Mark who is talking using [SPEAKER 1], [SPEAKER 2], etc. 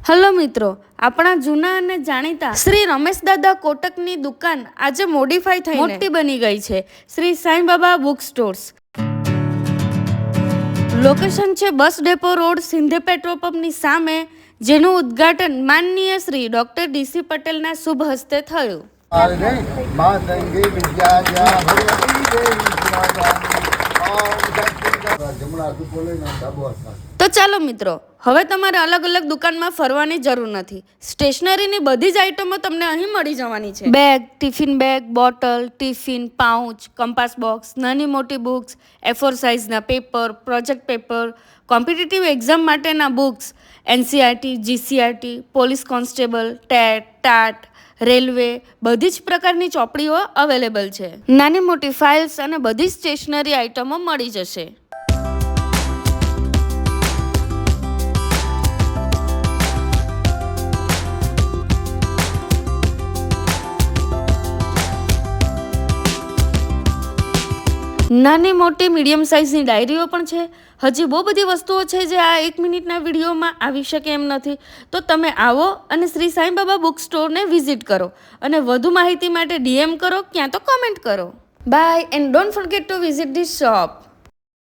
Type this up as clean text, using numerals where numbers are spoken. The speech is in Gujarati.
[SPEAKER 1] હલો મિત્રો, આપણા જૂના અને જાણીતા શ્રી રમેશ દાદા કોટકની દુકાન આજે મોડિફાઈ થઈ મોટી બની ગઈ છે. Shri Saibaba book stores. Location છે bus depot road, Sindhe petrol પંપની સામે, જેનું ઉદ્ઘાટન માનનીય શ્રી ડોક્ટર ડીસી પટેલના શુભ હસ્તે થયું. તો ચાલો મિત્રો, હવે તમારે અલગ અલગ દુકાનમાં ફરવાની જરૂર નથી. સ્ટેશનરીની બધી જ આઇટમો તમને અહીં મળી જવાની છે. Bag, tiffin bag, bottle, tiffin, pouch, compass box, નાની મોટી બુક્સ, A4 સાઇઝના paper, project paper, competitive exam માટેના books, NCERT, GCERT, police constable, TET, TAT, railway, બધી જ પ્રકારની ચોપડીઓ અવેલેબલ છે. નાની મોટી ફાઇલ્સ અને બધી સ્ટેશનરી આઇટમો મળી જશે. નાની મોટી મીડિયમ સાઇઝની ડાયરીઓ પણ છે. હજી બહુ બધી વસ્તુઓ છે જે આ 1 મિનિટના વિડીયોમાં આવી શકે એમ નથી. તો તમે આવો અને શ્રી સાંઈબાબા બુક સ્ટોરને વિઝિટ કરો અને વધુ માહિતી માટે DM કરો, ક્યાં તો કમેન્ટ કરો. Bye and don't forget to visit this shop.